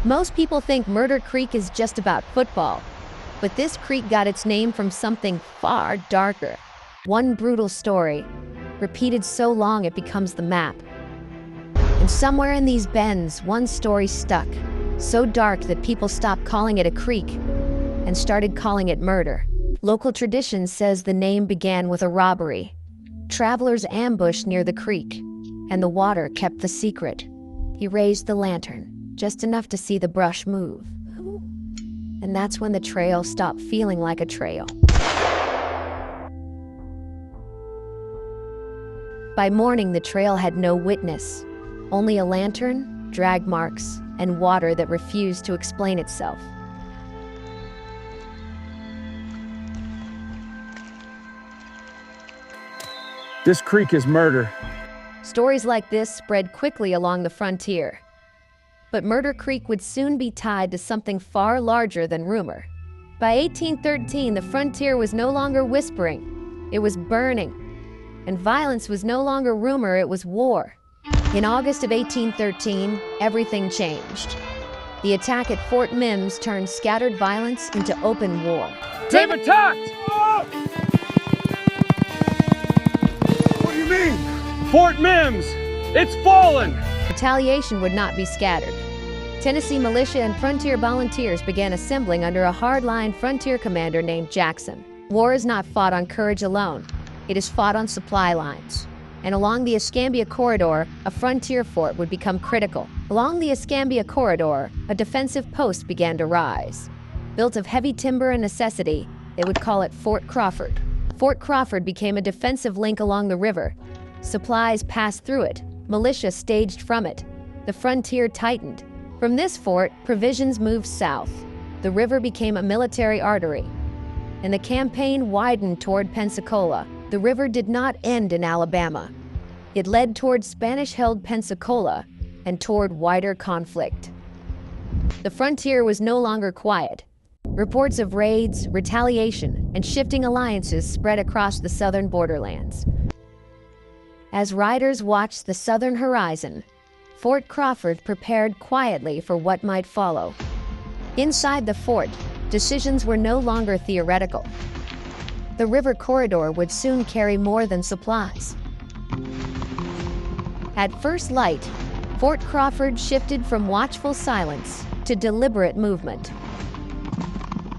Most people think Murder Creek is just about football, but this creek got its name from something far darker. One brutal story, repeated so long it becomes the map. And somewhere in these bends, one story stuck, so dark that people stopped calling it a creek and started calling it murder. Local tradition says the name began with a robbery. Travelers ambushed near the creek, and the water kept the secret. He raised the lantern, just enough to see the brush move. And that's when the trail stopped feeling like a trail. By morning, the trail had no witness, only a lantern, drag marks, and water that refused to explain itself. This creek is murder. Stories like this spread quickly along the frontier. But Murder Creek would soon be tied to something far larger than rumor. By 1813, the frontier was no longer whispering, it was burning. And violence was no longer rumor, it was war. In August of 1813, everything changed. The attack at Fort Mims turned scattered violence into open war. They've attacked! What do you mean? Fort Mims! It's fallen! Retaliation would not be scattered. Tennessee militia and frontier volunteers began assembling under a hard-line frontier commander named Jackson. War is not fought on courage alone. It is fought on supply lines. And along the Escambia Corridor, a frontier fort would become critical. Along the Escambia Corridor, a defensive post began to rise. Built of heavy timber and necessity, they would call it Fort Crawford. Fort Crawford became a defensive link along the river. Supplies passed through it, militia staged from it. The frontier tightened. From this fort, provisions moved south. The river became a military artery. And the campaign widened toward Pensacola. The river did not end in Alabama. It led toward Spanish-held Pensacola and toward wider conflict. The frontier was no longer quiet. Reports of raids, retaliation, and shifting alliances spread across the southern borderlands. As riders watched the southern horizon, Fort Crawford prepared quietly for what might follow. Inside the fort, decisions were no longer theoretical. The river corridor would soon carry more than supplies. At first light, Fort Crawford shifted from watchful silence to deliberate movement.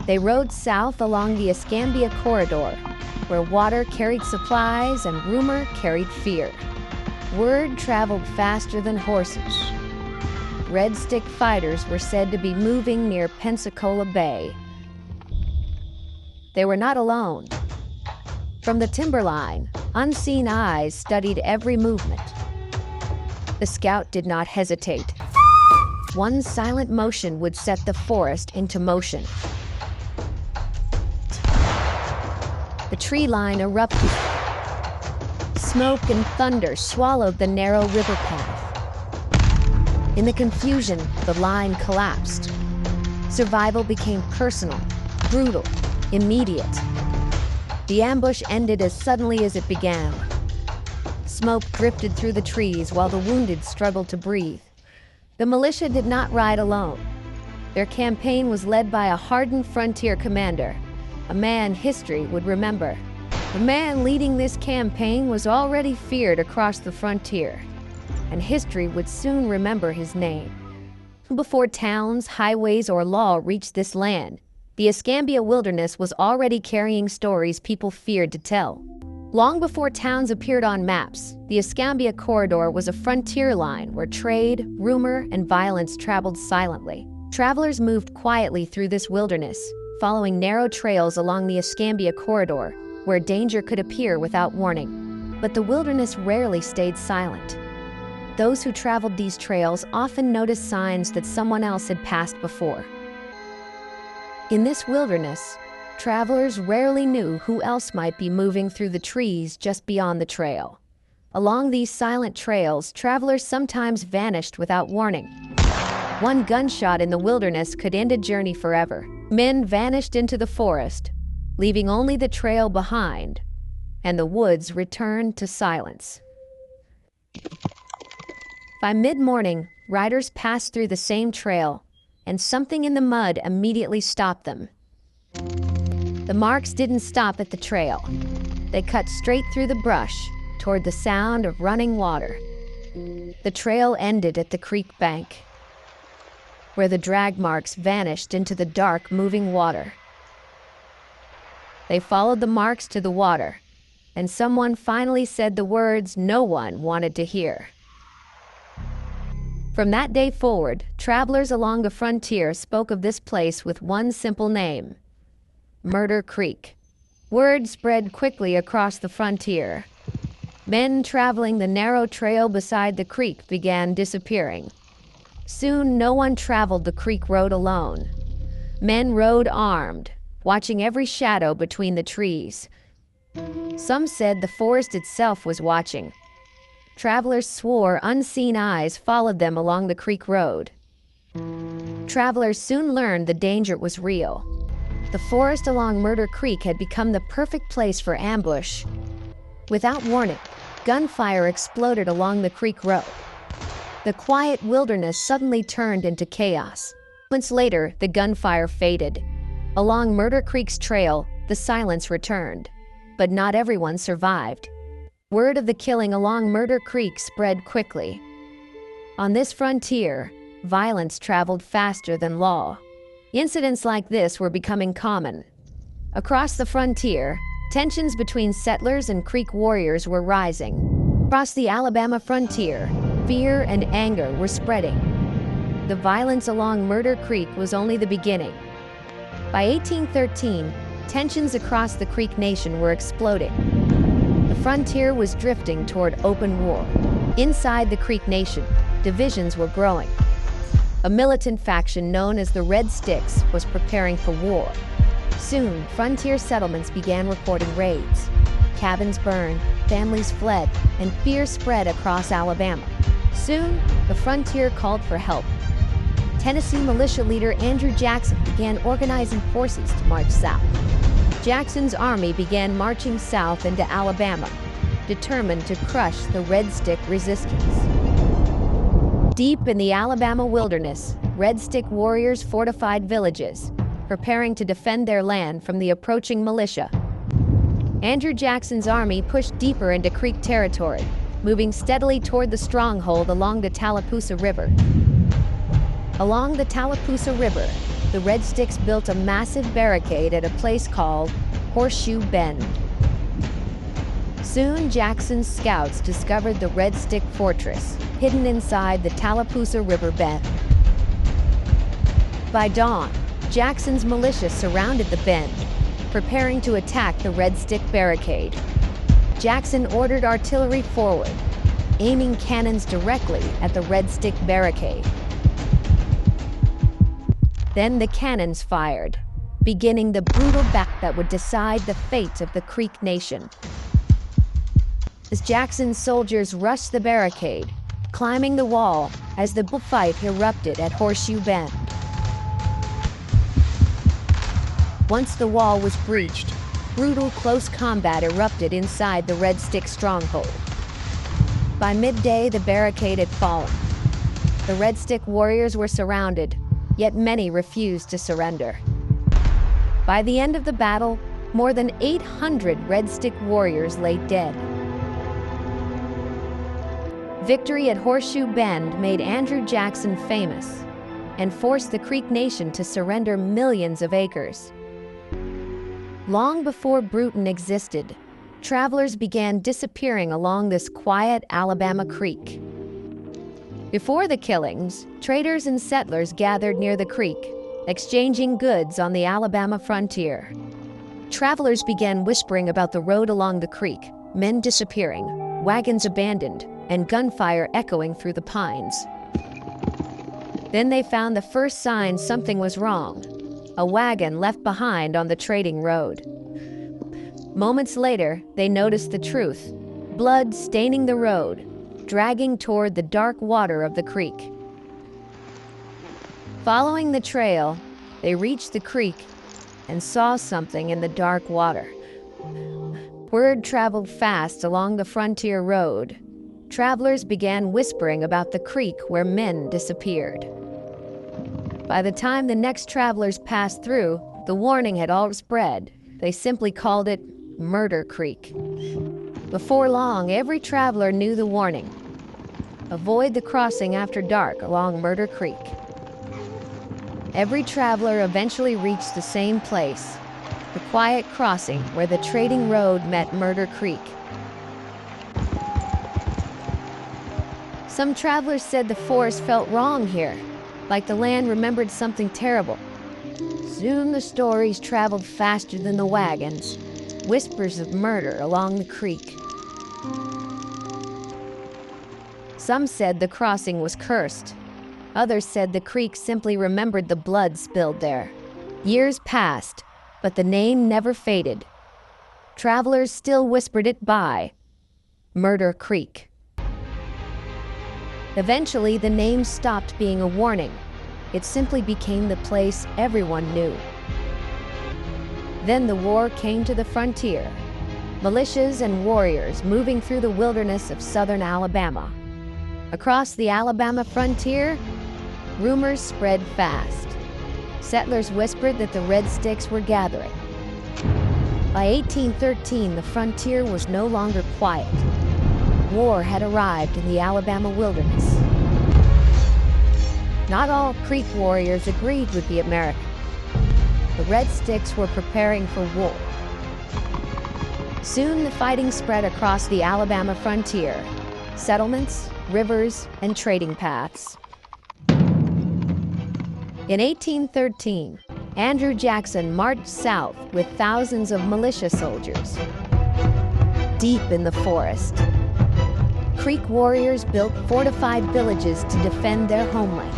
They rode south along the Escambia Corridor, where water carried supplies and rumor carried fear. Word traveled faster than horses. Red Stick fighters were said to be moving near Pensacola Bay. They were not alone. From the timberline, unseen eyes studied every movement. The scout did not hesitate. One silent motion would set the forest into motion. The tree line erupted. Smoke and thunder swallowed the narrow river path. In the confusion, the line collapsed. Survival became personal, brutal, immediate. The ambush ended as suddenly as it began. Smoke drifted through the trees while the wounded struggled to breathe. The militia did not ride alone. Their campaign was led by a hardened frontier commander, a man history would remember. The man leading this campaign was already feared across the frontier, and history would soon remember his name. Before towns, highways, or law reached this land, the Escambia wilderness was already carrying stories people feared to tell. Long before towns appeared on maps, the Escambia Corridor was a frontier line where trade, rumor, and violence traveled silently. Travelers moved quietly through this wilderness, following narrow trails along the Escambia Corridor, where danger could appear without warning. But the wilderness rarely stayed silent. Those who traveled these trails often noticed signs that someone else had passed before. In this wilderness, travelers rarely knew who else might be moving through the trees just beyond the trail. Along these silent trails, travelers sometimes vanished without warning. One gunshot in the wilderness could end a journey forever. Men vanished into the forest, leaving only the trail behind, and the woods returned to silence. By mid-morning, riders passed through the same trail, and something in the mud immediately stopped them. The marks didn't stop at the trail. They cut straight through the brush toward the sound of running water. The trail ended at the creek bank, where the drag marks vanished into the dark, moving water. They followed the marks to the water, and someone finally said the words no one wanted to hear. From that day forward, travelers along the frontier spoke of this place with one simple name: Murder Creek. Word spread quickly across the frontier. Men traveling the narrow trail beside the creek began disappearing. Soon, no one traveled the creek road alone. Men rode armed, watching every shadow between the trees. Some said the forest itself was watching. Travelers swore unseen eyes followed them along the creek road. Travelers soon learned the danger was real. The forest along Murder Creek had become the perfect place for ambush. Without warning, gunfire exploded along the creek road. The quiet wilderness suddenly turned into chaos. Months later, the gunfire faded. Along Murder Creek's trail, the silence returned. But not everyone survived. Word of the killing along Murder Creek spread quickly. On this frontier, violence traveled faster than law. Incidents like this were becoming common. Across the frontier, tensions between settlers and Creek warriors were rising. Across the Alabama frontier, fear and anger were spreading. The violence along Murder Creek was only the beginning. By 1813, tensions across the Creek Nation were exploding. The frontier was drifting toward open war. Inside the Creek Nation, divisions were growing. A militant faction known as the Red Sticks was preparing for war. Soon, frontier settlements began reporting raids. Cabins burned, families fled, and fear spread across Alabama. Soon, the frontier called for help. Tennessee militia leader Andrew Jackson began organizing forces to march south. Jackson's army began marching south into Alabama, determined to crush the Red Stick resistance. Deep in the Alabama wilderness, Red Stick warriors fortified villages, preparing to defend their land from the approaching militia. Andrew Jackson's army pushed deeper into Creek territory, moving steadily toward the stronghold along the Tallapoosa River. Along the Tallapoosa River, the Red Sticks built a massive barricade at a place called Horseshoe Bend. Soon, Jackson's scouts discovered the Red Stick fortress, hidden inside the Tallapoosa River bend. By dawn, Jackson's militia surrounded the bend, preparing to attack the Red Stick barricade. Jackson ordered artillery forward, aiming cannons directly at the Red Stick barricade. Then the cannons fired, beginning the brutal battle that would decide the fate of the Creek Nation. As Jackson's soldiers rushed the barricade, climbing the wall as the bullfight erupted at Horseshoe Bend. Once the wall was breached, brutal close combat erupted inside the Red Stick stronghold. By midday, the barricade had fallen. The Red Stick warriors were surrounded, yet many refused to surrender. By the end of the battle, more than 800 Red Stick warriors lay dead. Victory at Horseshoe Bend made Andrew Jackson famous and forced the Creek Nation to surrender millions of acres. Long before Bruton existed, travelers began disappearing along this quiet Alabama creek. Before the killings, traders and settlers gathered near the creek, exchanging goods on the Alabama frontier. Travelers began whispering about the road along the creek, men disappearing, wagons abandoned, and gunfire echoing through the pines. Then they found the first sign something was wrong: a wagon left behind on the trading road. Moments later, they noticed the truth: blood staining the road, dragging toward the dark water of the creek. Following the trail, they reached the creek and saw something in the dark water. Word traveled fast along the frontier road. Travelers began whispering about the creek where men disappeared. By the time the next travelers passed through, the warning had all spread. They simply called it Murder Creek. Before long, every traveler knew the warning. Avoid the crossing after dark along Murder Creek. Every traveler eventually reached the same place, the quiet crossing where the trading road met Murder Creek. Some travelers said the forest felt wrong here, like the land remembered something terrible. Soon the stories traveled faster than the wagons, whispers of murder along the creek. Some said the crossing was cursed. Others said the creek simply remembered the blood spilled there. Years passed, but the name never faded. Travelers still whispered it by Murder Creek. Eventually, the name stopped being a warning. It simply became the place everyone knew. Then the war came to the frontier. Militias and warriors moving through the wilderness of southern Alabama. Across the Alabama frontier, rumors spread fast. Settlers whispered that the Red Sticks were gathering. By 1813, the frontier was no longer quiet. War had arrived in the Alabama wilderness. Not all Creek warriors agreed with the Americans. The Red Sticks were preparing for war. Soon the fighting spread across the Alabama frontier. Settlements, rivers, and trading paths. In 1813, Andrew Jackson marched south with thousands of militia soldiers. Deep in the forest, Creek warriors built fortified villages to defend their homeland.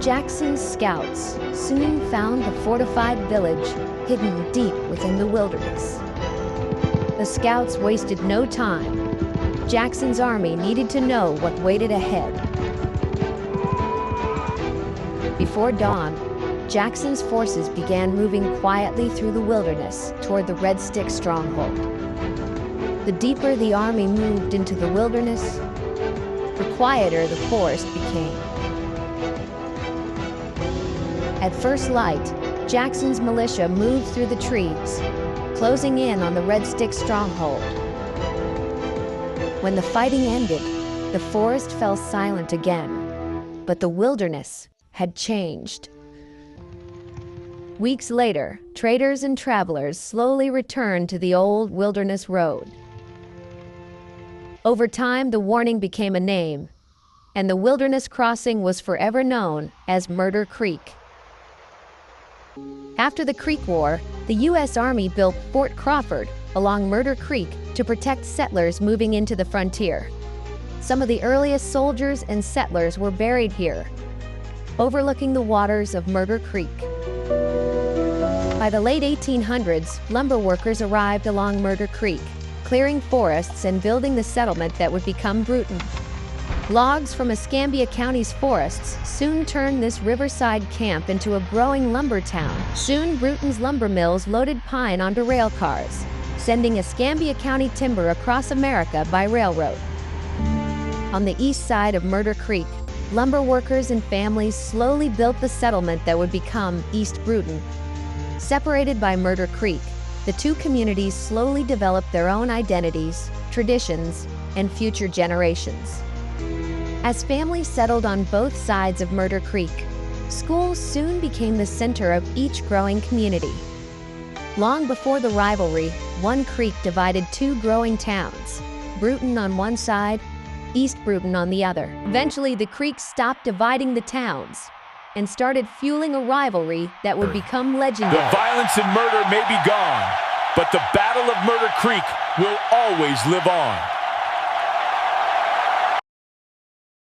Jackson's scouts soon found the fortified village hidden deep within the wilderness. The scouts wasted no time. Jackson's army needed to know what waited ahead. Before dawn, Jackson's forces began moving quietly through the wilderness toward the Red Stick stronghold. The deeper the army moved into the wilderness, the quieter the forest became. At first light, Jackson's militia moved through the trees, closing in on the Red Stick stronghold. When the fighting ended, the forest fell silent again, but the wilderness had changed. Weeks later, traders and travelers slowly returned to the old wilderness road. Over time, the warning became a name, and the wilderness crossing was forever known as Murder Creek. After the Creek War, the U.S. Army built Fort Crawford along Murder Creek to protect settlers moving into the frontier. Some of the earliest soldiers and settlers were buried here, overlooking the waters of Murder Creek. By the late 1800s, lumber workers arrived along Murder Creek, clearing forests and building the settlement that would become Bruton. Logs from Escambia County's forests soon turned this riverside camp into a growing lumber town. Soon, Bruton's lumber mills loaded pine onto rail cars, sending Escambia County timber across America by railroad. On the east side of Murder Creek, lumber workers and families slowly built the settlement that would become East Bruton. Separated by Murder Creek, the two communities slowly developed their own identities, traditions, and future generations. As families settled on both sides of Murder Creek, schools soon became the center of each growing community. Long before the rivalry, one creek divided two growing towns, Bruton on one side, East Bruton on the other. Eventually, the creek stopped dividing the towns and started fueling a rivalry that would become legendary. The violence and murder may be gone, but the Battle of Murder Creek will always live on.